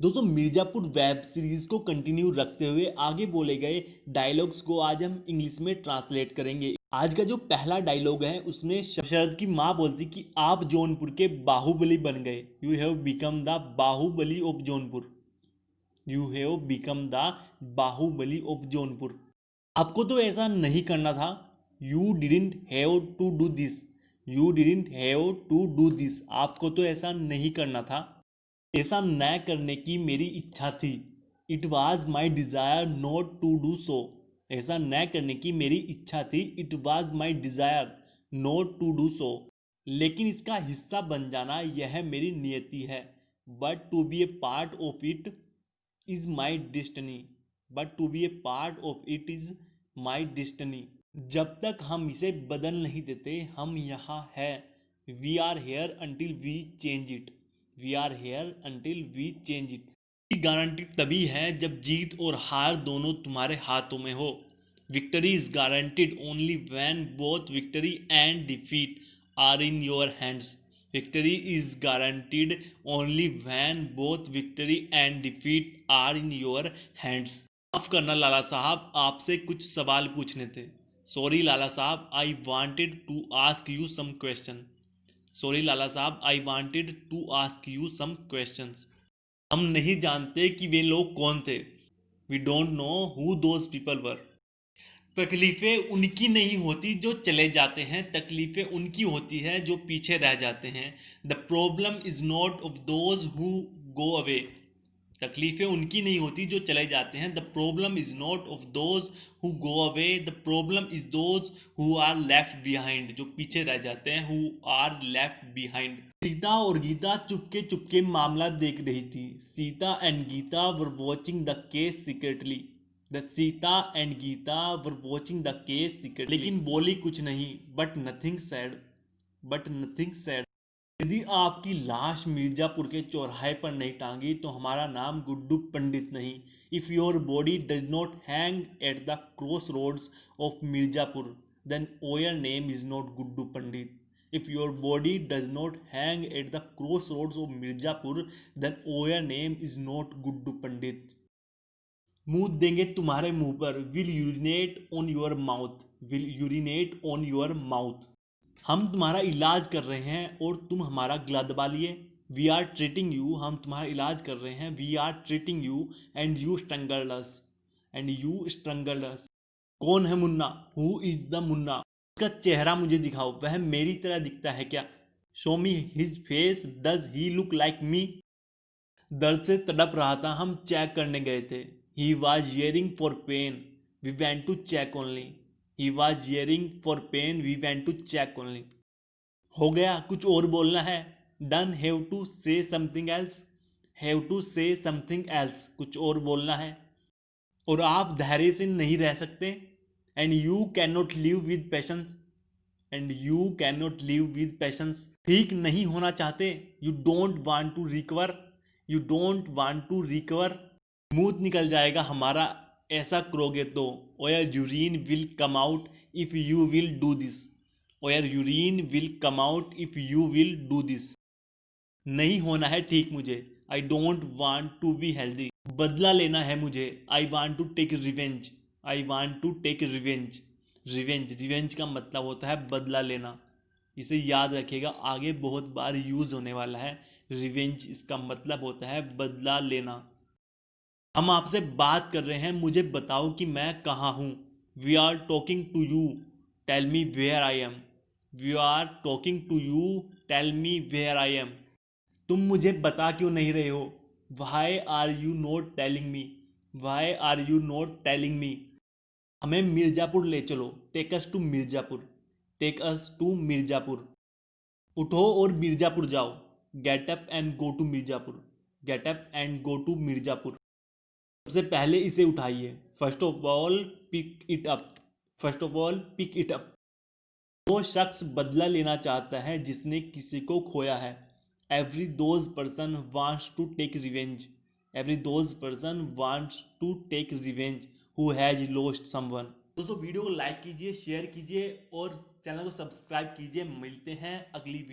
दोस्तों Mirzapur web series को continue रखते हुए आगे बोले गए डायलॉग्स को आज हम इंग्लिश में ट्रांसलेट करेंगे। आज का जो पहला डायलॉग है उसमें शरद की माँ बोलती कि आप जौनपुर के बाहुबली बन गए। You have become the Baahubali of Jaunpur. You have become the Baahubali of Jaunpur. आपको तो ऐसा नहीं करना था। You didn't have to do this. You didn't have to do this. आपको तो ऐसा नहीं करना था। ऐसा न करने की मेरी इच्छा थी। It was my desire not to do so. ऐसा न करने की मेरी इच्छा थी। It was my desire not to do so. लेकिन इसका हिस्सा बन जाना यह मेरी नियति है। But to be a part of it is my destiny. But to be a part of it is my destiny. जब तक हम इसे बदल नहीं देते हम यहाँ है। We are here until we change it. We are here until we change it. Guarantee तभी है जब जीत और हार दोनों तुम्हारे हाथों में हो। Victory is guaranteed only when both victory and defeat are in your hands. Victory is guaranteed only when both victory and defeat are in your hands. माफ करना लाला साहब, आपसे कुछ सवाल पूछने थे। सॉरी लाला साहब, I wanted to ask you some question. Sorry Lala साहब, I wanted to ask you some questions. हम नहीं जानते कि वे लोग कौन थे। We don't know who those people were. तकलीफें उनकी नहीं होती जो चले जाते हैं, तकलीफें उनकी होती है जो पीछे रह जाते हैं। The problem is not of those who go away. तकलीफें उनकी नहीं होती जो चले जाते हैं। The problem is not of those who go away. The problem is those who are left behind. जो पीछे रह जाते हैं, who are left behind. Sita और गीता चुपके चुपके मामला देख रही थी। Sita and Gita were watching the case secretly. The Sita and Gita were watching the case secretly. लेकिन बोली कुछ नहीं। But nothing sad. But nothing sad. यदि आपकी लाश मिर्जापुर के चौराहे पर नहीं टांगी तो हमारा नाम गुड्डू पंडित नहीं। If your body does not hang at the crossroads of Mirzapur then your name is not Guddu Pandit. If your body does not hang at the crossroads of Mirzapur then your name is not Guddu Pandit. मुंह देंगे तुम्हारे मुंह पर। Will urinate on your mouth. Will urinate on your mouth. हम तुम्हारा इलाज कर रहे हैं और तुम हमारा गला दबा लिए। We are treating you. हम तुम्हारा इलाज कर रहे हैं। We are treating you and you strangled us. And you strangled us. कौन है Munna? Who is the Munna? उसका चेहरा मुझे दिखाओ। वह मेरी तरह दिखता है क्या? Show me his face. Does he look like me? दर्द से तड़प रहा था। हम चेक करने गए थे। He was hearing for pain. We went to check only. He was hearing for pain. We went to check only. हो गया, कुछ और बोलना है? Done. Have to say something else. Have to say something else. कुछ और बोलना है। और आप धैर्य से नहीं रह सकते। And you can not live with patience. And you can not live with patience. ठीक नहीं होना चाहते। You don't want to recover. You don't want to recover. मुंह निकल जाएगा हमारा ऐसा करोगे तो। Your urine will come out if you will do this. Your urine will come out if you will do this. नहीं होना है ठीक मुझे। I don't want to be healthy. बदला लेना है मुझे। I want to take revenge. I want to take revenge. Revenge, revenge का मतलब होता है बदला लेना। इसे याद रखिएगा, आगे बहुत बार यूज होने वाला है। रिवेंज इसका मतलब होता है बदला लेना। हम आपसे बात कर रहे हैं, मुझे बताओ कि मैं कहाँ हूँ। We are talking to you. Tell me where I am. We are talking to you. Tell me where I am. तुम मुझे बता क्यों नहीं रहे हो? Why are you not telling me? Why are you not telling me? हमें मिर्ज़ापुर ले चलो। Take us to Mirzapur. Take us to Mirzapur. उठो और मिर्ज़ापुर जाओ। Get up and go to Mirzapur. Get up and go to Mirzapur. सबसे पहले इसे उठाइए। First of all pick it up. First of all pick it up. वो शख्स बदला लेना चाहता है जिसने किसी को खोया है। Every those person wants to take revenge. Every those person wants to take revenge who has lost someone. दोस्तों वीडियो को लाइक कीजिए, शेयर कीजिए और चैनल को सब्सक्राइब कीजिए। मिलते हैं अगली वीडियो।